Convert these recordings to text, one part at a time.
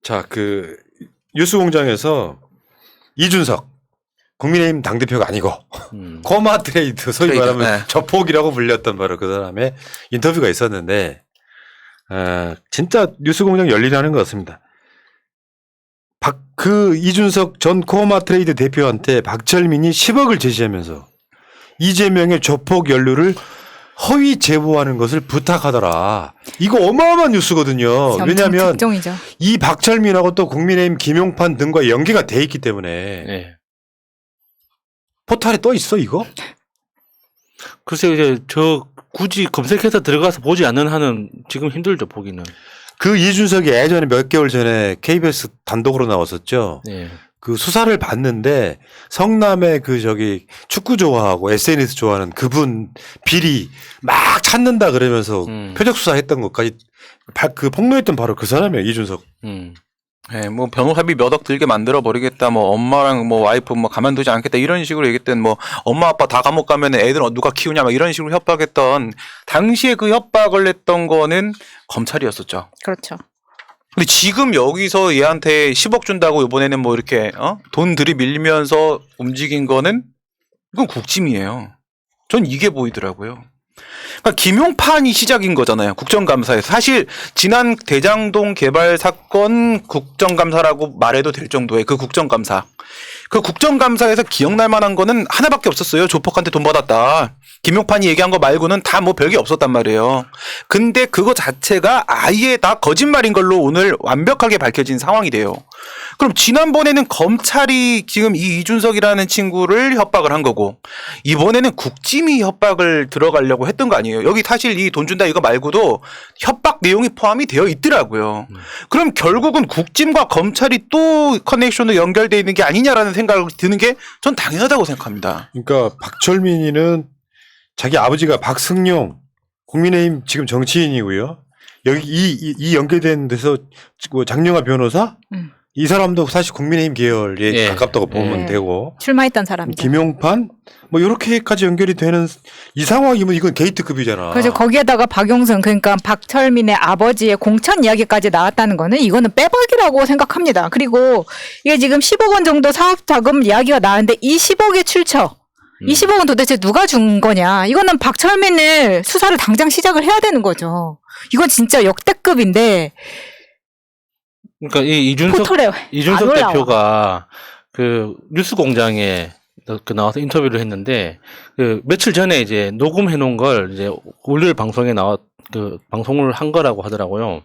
자, 그 뉴스공장에서 이준석 국민의힘 당대표가 아니고 코마 트레이드 소위 말하면 네. 저폭이라고 불렸던 바로 그 사람의 인터뷰가 있었는데 진짜 뉴스공장 열일하는 것 같습니다. 그 이준석 전 코마 트레이드 대표한테 박철민이 10억을 제시하면서 이재명의 조폭 연루를 허위 제보하는 것을 부탁하더라. 이거 어마어마한 뉴스거든요. 왜냐하면 특종이죠. 이 박철민하고 또 국민의힘 김용판 등과 연계가 돼 있기 때문에 네. 포탈에 떠 있어 이거? 글쎄요, 이제 저 굳이 검색해서 들어가서 보지 않는 한은 지금 힘들죠, 보기는. 그 이준석이 예전에 몇 개월 전에 KBS 단독으로 나왔었죠. 네. 그 수사를 받는데 성남의 그 저기 축구 좋아하고 SNS 좋아하는 그분 비리 막 찾는다 그러면서 표적 수사했던 것까지 그 폭로했던 바로 그 사람이에요, 이준석. 네, 뭐 변호사비 몇 억 들게 만들어 버리겠다, 뭐 엄마랑 뭐 와이프 뭐 가만두지 않겠다 이런 식으로 얘기했던 뭐 엄마 아빠 다 감옥 가면은 애들 누가 키우냐 막 이런 식으로 협박했던 당시에 그 협박을 했던 거는 검찰이었었죠. 그렇죠. 근데 지금 여기서 얘한테 10억 준다고 이번에는 뭐 이렇게 돈 들이밀면서 움직인 거는 이건 국짐이에요. 전 이게 보이더라고요. 그러니까 김용판이 시작인 거잖아요. 국정감사에서. 사실 지난 대장동 개발 사건 국정감사라고 말해도 될 정도의 그 국정감사. 그 국정감사에서 기억날 만한 거는 하나밖에 없었어요. 조폭한테 돈 받았다. 김용판이 얘기한 거 말고는 다 뭐 별게 없었단 말이에요. 근데 그거 자체가 아예 다 거짓말인 걸로 오늘 완벽하게 밝혀진 상황이 돼요. 그럼 지난번에는 검찰이 지금 이 이준석이라는 친구를 협박을 한 거고 이번에는 국짐이 협박을 들어가려고 했던 거 아니에요. 여기 사실 이 돈 준다 이거 말고도 협박 내용이 포함이 되어 있더라고요. 그럼 결국은 국짐과 검찰이 또 커넥션으로 연결되어 있는 게 아니냐라는 생각이 드는 게 전 당연하다고 생각합니다. 그러니까 박철민이는 자기 아버지가 박승용 국민의힘 지금 정치인이고요. 여기 이 연계된 데서 장영하 변호사 이 사람도 사실 국민의힘 계열에 가깝다고 보면 되고 출마했던 사람이죠. 김용판 뭐 이렇게까지 연결이 되는 이 상황이면 이건 게이트급이잖아. 그래서 거기에다가 박용순 그러니까 박철민의 아버지의 공천 이야기까지 나왔다는 거는 이거는 빼박이라고 생각합니다. 그리고 이게 지금 10억 원 정도 사업 자금 이야기가 나왔는데 이 10억의 출처 이 10억은 도대체 누가 준 거냐. 이거는 박철민을 수사를 당장 시작을 해야 되는 거죠. 이건 진짜 역대급인데 그러니까 이 이준석 대표가 그 뉴스공장에 그 나와서 인터뷰를 했는데 그 며칠 전에 이제 녹음해 놓은 걸 이제 월요일 방송에 그 방송을 한 거라고 하더라고요.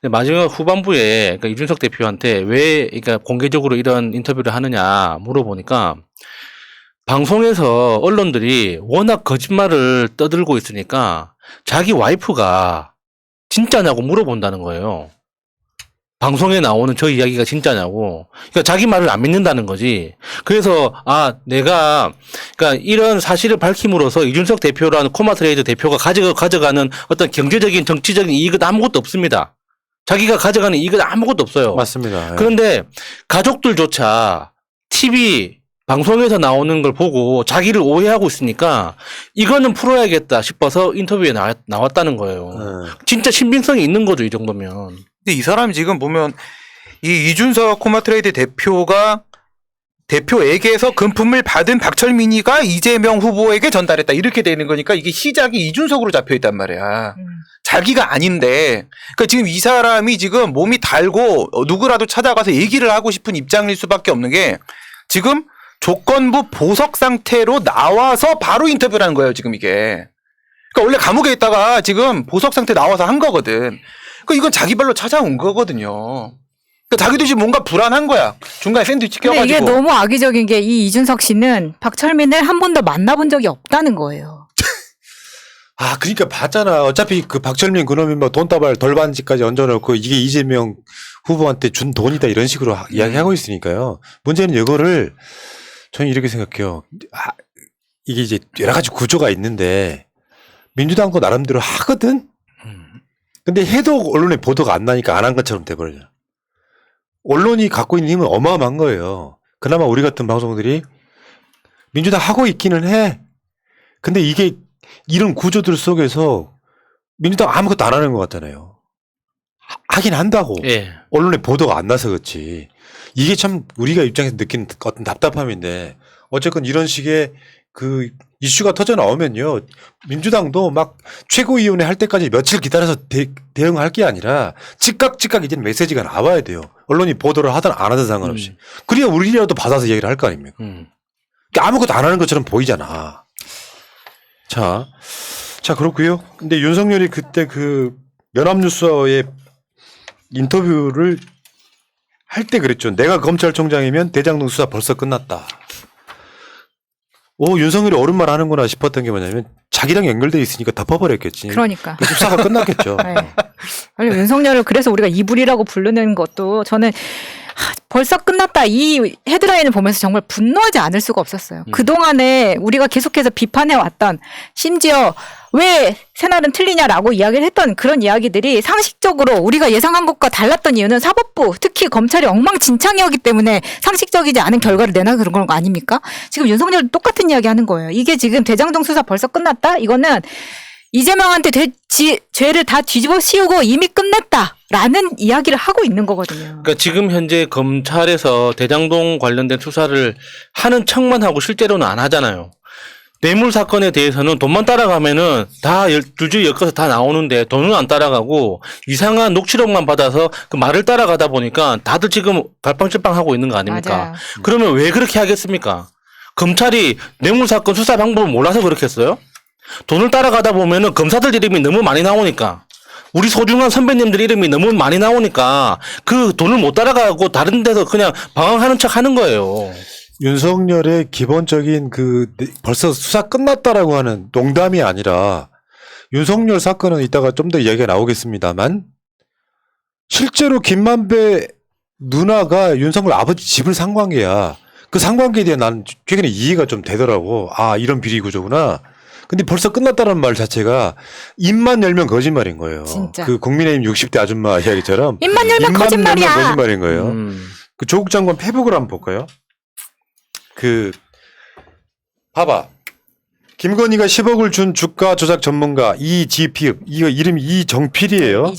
근데 마지막 후반부에 그러니까 이준석 대표한테 왜 그러니까 공개적으로 이런 인터뷰를 하느냐 물어보니까 방송에서 언론들이 워낙 거짓말을 떠들고 있으니까 자기 와이프가 진짜냐고 물어본다는 거예요. 방송에 나오는 저 이야기가 진짜냐고. 그러니까 자기 말을 안 믿는다는 거지. 그래서 내가 그러니까 이런 사실을 밝힘으로써 이준석 대표라는 코마트레이드 대표가 가져가는 어떤 경제적인 정치적인 이익은 아무것도 없습니다. 자기가 가져가는 이익은 아무것도 없어요. 맞습니다. 그런데 가족들조차 TV 방송에서 나오는 걸 보고 자기를 오해하고 있으니까 이거는 풀어야겠다 싶어서 인터뷰에 나왔다는 거예요. 진짜 신빙성이 있는 거죠, 이 정도면. 근데 이 사람이 지금 보면 이 이준석 코마트레이드 대표에게서 금품을 받은 박철민이가 이재명 후보에게 전달했다. 이렇게 되는 거니까 이게 시작이 이준석으로 잡혀 있단 말이야. 자기가 아닌데. 그러니까 지금 이 사람이 지금 몸이 달고 누구라도 찾아가서 얘기를 하고 싶은 입장일 수밖에 없는 게 지금 조건부 보석 상태로 나와서 바로 인터뷰를 하는 거예요, 지금 이게. 그러니까 원래 감옥에 있다가 지금 보석 상태 나와서 한 거거든. 그러니까 이건 자기 발로 찾아온 거거든요. 그러니까 자기도 지금 뭔가 불안한 거야. 중간에 샌드위치 껴가지고. 근데 이게 너무 악의적인 게 이 이준석 씨는 박철민을 한 번도 만나본 적이 없다는 거예요. 그러니까 봤잖아. 어차피 그 박철민 그놈이 뭐 돈다발 돌반지까지 얹어놓고 이게 이재명 후보한테 준 돈이다 이런 식으로 이야기하고 있으니까요. 문제는 이거를 저는 이렇게 생각해요. 이게 이제 여러 가지 구조가 있는데 민주당도 나름대로 하거든. 근데 해도 언론에 보도가 안 나니까 안 한 것처럼 돼버려요. 언론이 갖고 있는 힘은 어마어마한 거예요. 그나마 우리 같은 방송들이 민주당 하고 있기는 해. 근데 이게 이런 구조들 속에서 민주당 아무것도 안 하는 것 같잖아요. 하긴 한다고. 예. 언론에 보도가 안 나서 그렇지. 이게 참 우리가 입장에서 느끼는 어떤 답답함인데 어쨌건 이런 식의 그 이슈가 터져 나오면요. 민주당도 막 최고위원회 할 때까지 며칠 기다려서 대응할 게 아니라 즉각 이제는 메시지가 나와야 돼요. 언론이 보도를 하든 안 하든 상관없이. 그래야 우리라도 받아서 얘기를 할 거 아닙니까? 그러니까 아무것도 안 하는 것처럼 보이잖아. 자, 그렇고요. 근데 윤석열이 그때 그 연합뉴스와의 인터뷰를 할 때 그랬죠. 내가 검찰총장이면 대장동 수사 벌써 끝났다. 윤석열이 옳은 말 하는구나 싶었던 게 뭐냐면 자기랑 연결돼 있으니까 덮어버렸겠지. 그러니까. 수사가 끝났겠죠. 네. 아니, 윤석열을 그래서 우리가 이불이라고 부르는 것도 저는 벌써 끝났다 이 헤드라인을 보면서 정말 분노하지 않을 수가 없었어요. 그동안에 우리가 계속해서 비판해왔던 심지어 왜 새날은 틀리냐라고 이야기를 했던 그런 이야기들이 상식적으로 우리가 예상한 것과 달랐던 이유는 사법부 특히 검찰이 엉망진창이었기 때문에 상식적이지 않은 결과를 내놔서 그런 거 아닙니까? 지금 윤석열도 똑같은 이야기 하는 거예요. 이게 지금 대장동 수사 벌써 끝났다? 이거는 이재명한테 죄를 다 뒤집어 씌우고 이미 끝냈다라는 이야기를 하고 있는 거거든요. 그러니까 지금 현재 검찰에서 대장동 관련된 수사를 하는 척만 하고 실제로는 안 하잖아요. 뇌물 사건에 대해서는 돈만 따라가면은 다 줄줄이 엮어서 다 나오는데 돈은 안 따라가고 이상한 녹취록만 받아서 그 말을 따라가다 보니까 다들 지금 갈팡질팡 하고 있는 거 아닙니까? 맞아요. 그러면 왜 그렇게 하겠습니까? 검찰이 뇌물 사건 수사 방법을 몰라서 그렇겠어요? 돈을 따라가다 보면은 검사들 이름이 너무 많이 나오니까 우리 소중한 선배님들 이름이 너무 많이 나오니까 그 돈을 못 따라가고 다른 데서 그냥 방황하는 척 하는 거예요. 윤석열의 기본적인 벌써 수사 끝났다라고 하는 농담이 아니라 윤석열 사건은 이따가 좀 더 이야기가 나오겠습니다만 실제로 김만배 누나가 윤석열 아버지 집을 산 관계야. 그 상관계에 대한 나는 최근에 이해가 좀 되더라고. 아, 이런 비리 구조구나. 근데 벌써 끝났다는 말 자체가 입만 열면 거짓말인 거예요. 진짜. 그 국민의힘 60대 아줌마 이야기처럼 입만 열면 거짓말이야. 열면 거짓말인 거예요. 그 조국 장관 페북을 한번 볼까요? 봐봐. 김건희가 10억을 준 주가 조작 전문가 이GP 이거 이름이 이정필이에요.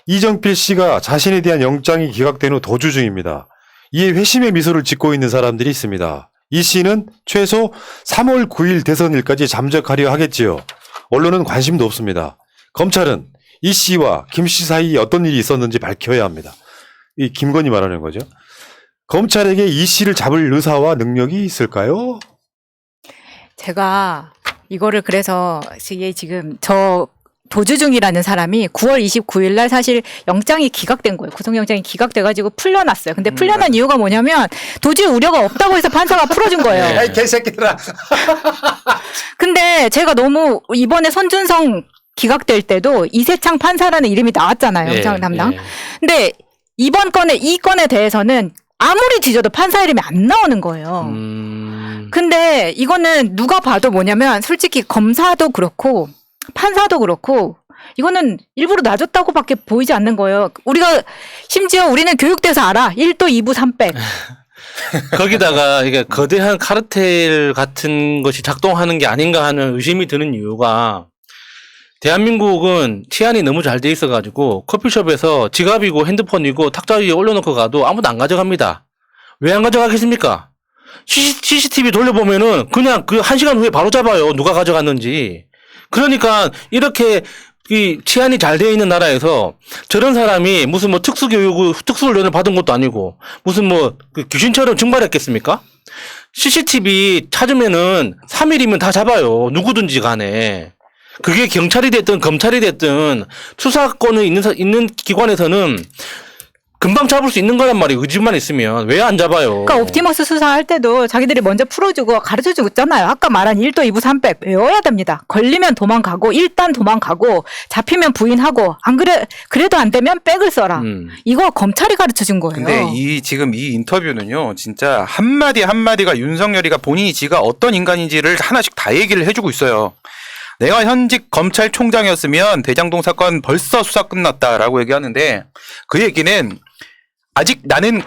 이정필 씨가 자신에 대한 영장이 기각된 후 도주 중입니다. 이에 회심의 미소를 짓고 있는 사람들이 있습니다. 이 씨는 최소 3월 9일 대선일까지 잠적하려 하겠지요. 언론은 관심도 없습니다. 검찰은 이 씨와 김 씨 사이에 어떤 일이 있었는지 밝혀야 합니다. 이 김건희 말하는 거죠. 검찰에게 이 씨를 잡을 의사와 능력이 있을까요? 제가 이거를 그래서 지금 저 도주 중이라는 사람이 9월 29일 날 사실 영장이 기각된 거예요. 구속영장이 기각돼가지고 풀려났어요. 근데 풀려난 이유가 뭐냐면 도저히 우려가 없다고 해서 판사가 풀어준 거예요. 야이 개새끼들아. 근데 제가 너무 이번에 손준성 기각될 때도 이세창 판사라는 이름이 나왔잖아요. 영장 담당. 근데 이번 이 건에 대해서는 아무리 뒤져도 판사 이름이 안 나오는 거예요. 근데 이거는 누가 봐도 뭐냐면 솔직히 검사도 그렇고 판사도 그렇고 이거는 일부러 놔줬다고밖에 보이지 않는 거예요. 심지어 우리는 교육돼서 알아. 1도 2부 3백. 거기다가 이게 거대한 카르텔 같은 것이 작동하는 게 아닌가 하는 의심이 드는 이유가 대한민국은 치안이 너무 잘 돼 있어가지고 커피숍에서 지갑이고 핸드폰이고 탁자 위에 올려놓고 가도 아무도 안 가져갑니다. 왜 안 가져가겠습니까? CCTV 돌려보면은 그냥 그 1시간 후에 바로 잡아요. 누가 가져갔는지. 그러니까 이렇게 이 치안이 잘 되어 있는 나라에서 저런 사람이 무슨 뭐 특수훈련을 받은 것도 아니고 무슨 그 귀신처럼 증발했겠습니까? CCTV 찾으면은 3일이면 다 잡아요. 누구든지 간에. 그게 경찰이 됐든 검찰이 됐든 수사권이 있는 기관에서는 금방 잡을 수 있는 거란 말이에요. 의지만 있으면. 왜 안 잡아요? 그러니까 옵티머스 수사할 때도 자기들이 먼저 풀어주고 가르쳐주고 있잖아요. 아까 말한 1도 2부 3백 외워야 됩니다. 걸리면 도망가고 일단 도망가고 잡히면 부인하고 안 그래도 안 되면 백을 써라. 이거 검찰이 가르쳐준 거예요. 근데 지금 이 인터뷰는요. 진짜 한마디 한마디가 윤석열이가 본인이 지가 어떤 인간인지를 하나씩 다 얘기를 해주고 있어요. 내가 현직 검찰총장이었으면 대장동 사건 벌써 수사 끝났다라고 얘기하는데 그 얘기는 아직 나는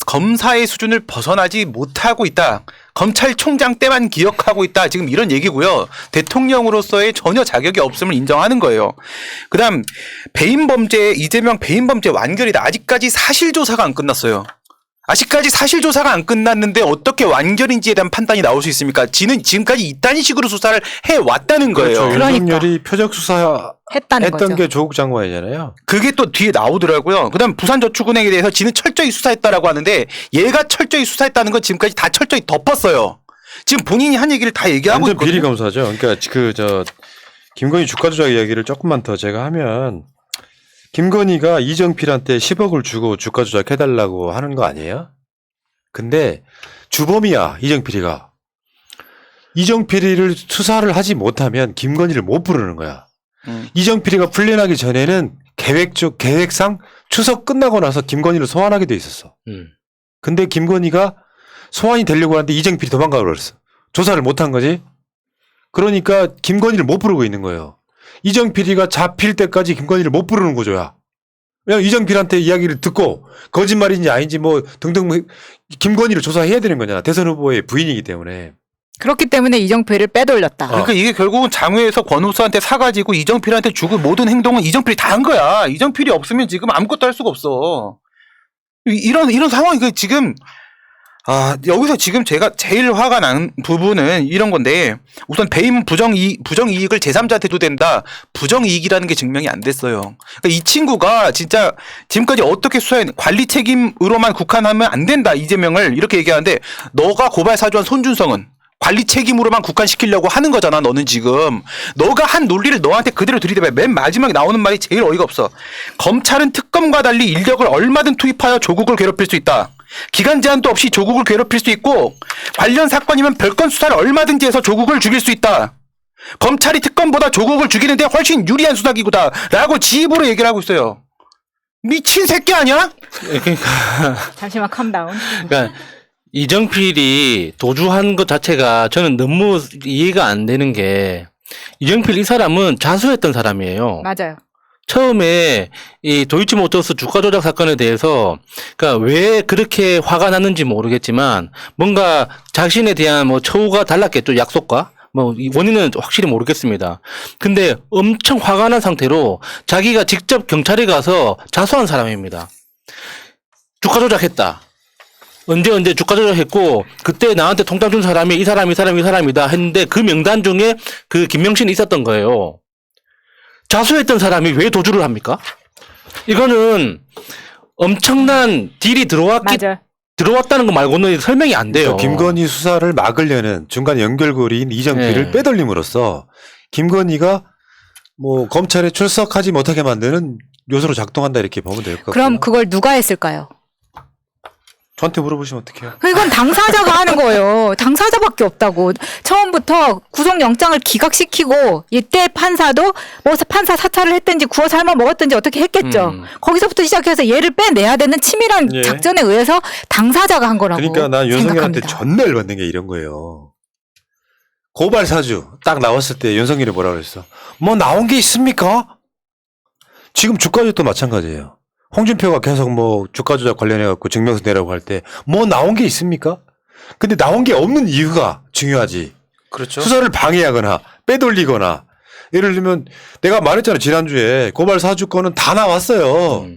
검사의 수준을 벗어나지 못하고 있다. 검찰총장 때만 기억하고 있다. 지금 이런 얘기고요. 대통령으로서의 전혀 자격이 없음을 인정하는 거예요. 그다음 이재명 배임 범죄 완결이다. 아직까지 사실 조사가 안 끝났어요. 아직까지 사실 조사가 안 끝났는데 어떻게 완결인지에 대한 판단이 나올 수 있습니까? 지금까지 이딴 식으로 수사를 해 왔다는 거예요. 그렇죠. 윤석열이 표적 수사 했다는 했던 거죠. 게 조국 장관이잖아요. 그게 또 뒤에 나오더라고요. 그다음 부산저축은행에 대해서 지는 철저히 수사했다라고 하는데 얘가 철저히 수사했다는 건 지금까지 다 철저히 덮었어요. 지금 본인이 한 얘기를 다 얘기하고 완전 있거든요. 비리 검사죠. 그러니까 김건희 주가 조작 이야기를 조금만 더 제가 하면 김건희가 이정필한테 10억을 주고 주가 조작해달라고 하는 거 아니에요? 근데 주범이야 이정필이가. 이정필이를 수사를 하지 못하면 김건희를 못 부르는 거야. 이정필이가 풀려나기 전에는 계획상 추석 끝나고 나서 김건희를 소환하게 돼 있었어. 근데 김건희가 소환이 되려고 하는데 이정필이 도망가 버렸어. 조사를 못한 거지. 그러니까 김건희를 못 부르고 있는 거예요. 이정필이가 잡힐 때까지 김건희를 못 부르는 구조야. 왜냐면 이정필한테 이야기를 듣고 거짓말인지 아닌지 뭐 등등 김건희를 조사해야 되는 거잖아. 대선 후보의 부인이기 때문에. 그렇기 때문에 이정필을 빼돌렸다. 그러니까 이게 결국은 장외에서 권오수한테 사가지고 이정필한테 주고 모든 행동은 이정필이 다 한 거야. 이정필이 없으면 지금 아무것도 할 수가 없어. 이런 상황이 지금 여기서 지금 제가 제일 화가 난 부분은 이런 건데 우선 배임 부정이익을 제3자한테 도 된다. 부정이익이라는 게 증명이 안 됐어요. 그러니까 이 친구가 진짜 지금까지 어떻게 관리 책임으로만 국한하면 안 된다. 이재명을 이렇게 얘기하는데 너가 고발 사주한 손준성은 관리 책임으로만 국한시키려고 하는 거잖아. 너는 지금 너가 한 논리를 너한테 그대로 들이대봐. 맨 마지막에 나오는 말이 제일 어이가 없어. 검찰은 특검과 달리 인력을 얼마든 투입하여 조국을 괴롭힐 수 있다. 기간 제한도 없이 조국을 괴롭힐 수 있고 관련 사건이면 별건 수사를 얼마든지 해서 조국을 죽일 수 있다. 검찰이 특검보다 조국을 죽이는데 훨씬 유리한 수사기구다 라고 지 입으로 얘기를 하고 있어요. 미친 새끼 아니야? 잠시만 캄다운. 그러니까 이정필이 도주한 것 자체가 저는 너무 이해가 안 되는 게 이정필 이 사람은 자수했던 사람이에요. 맞아요. 처음에 이 도이치모터스 주가 조작 사건에 대해서 그러니까 왜 그렇게 화가 났는지 모르겠지만 뭔가 자신에 대한 뭐 처우가 달랐겠죠. 약속과 뭐 이 원인은 확실히 모르겠습니다. 근데 엄청 화가 난 상태로 자기가 직접 경찰에 가서 자수한 사람입니다. 주가 조작했다. 언제 주가 조작했고 그때 나한테 통장 준 사람이 이 사람이다 했는데 그 명단 중에 그 김명신이 있었던 거예요. 자수했던 사람이 왜 도주를 합니까? 이거는 엄청난 딜이 들어왔다는 거 말고는 설명이 안 돼요. 그러니까 김건희 수사를 막으려는 중간 연결고리인 이정필을 빼돌림으로써 김건희가 뭐 검찰에 출석하지 못하게 만드는 요소로 작동한다 이렇게 보면 될 것 같아요. 그럼 그걸 누가 했을까요? 저한테 물어보시면 어떡해요? 이건 당사자가 하는 거예요. 당사자밖에 없다고. 처음부터 구속영장을 기각시키고 이때 판사도 뭐 판사 사찰을 했든지 구워 삶아 먹었든지 어떻게 했겠죠. 거기서부터 시작해서 얘를 빼내야 되는 치밀한 작전에 의해서 당사자가 한 거라고 그러니까 난 윤석열한테 생각합니다. 존나 열받는 게 이런 거예요. 고발 사주 딱 나왔을 때 윤석열이 뭐라 그랬어? 뭐 나온 게 있습니까? 지금 주가조작도 마찬가지예요. 홍준표가 계속 뭐 주가 조작 관련해갖고 증명서 내라고 할 때 뭐 나온 게 있습니까? 근데 나온 게 없는 이유가 중요하지. 그렇죠. 수사를 방해하거나 빼돌리거나 예를 들면 내가 말했잖아. 지난주에 고발 사주권은 다 나왔어요.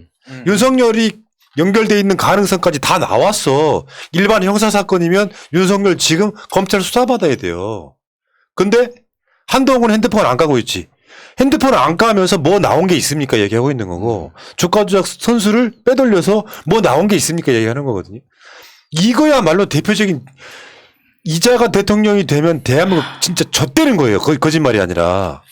윤석열이 연결돼 있는 가능성까지 다 나왔어. 일반 형사사건이면 윤석열 지금 검찰 수사받아야 돼요. 근데 한동훈 핸드폰 안 까고 있지. 핸드폰을 안 까면서 뭐 나온 게 있습니까 얘기하고 있는 거고 주가 조작 선수를 빼돌려서 뭐 나온 게 있습니까 얘기하는 거거든요. 이거야말로 대표적인 이자가 대통령이 되면 대한민국 진짜 좆되는 거예요. 거짓말이 아니라.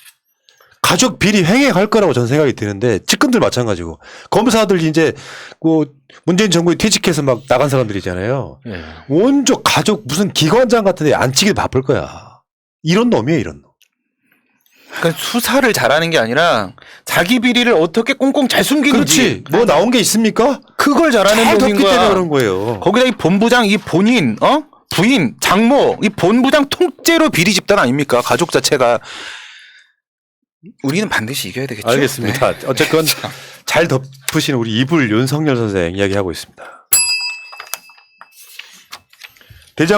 가족 비리 횡행할 거라고 저는 생각이 드는데 측근들 마찬가지고 검사들 이제 그 문재인 정부에 퇴직해서 막 나간 사람들이잖아요. 온족 가족 무슨 기관장 같은 데 앉히기 바쁠 거야. 이런 놈이에요 이런 놈. 그러니까 수사를 잘하는 게 아니라 자기 비리를 어떻게 꽁꽁 잘 숨기는지. 그렇지. 뭐 나온 게 있습니까? 그걸 잘하는 잘 놈인 덮기 거야. 때문에 그런 거예요. 거기다 이 본부장 이 본인 부인 장모 이 본부장 통째로 비리 집단 아닙니까? 가족 자체가. 우리는 반드시 이겨야 되겠죠. 알겠습니다. 어쨌건 잘 덮으신 우리 이불 윤석열 선생 이야기하고 있습니다.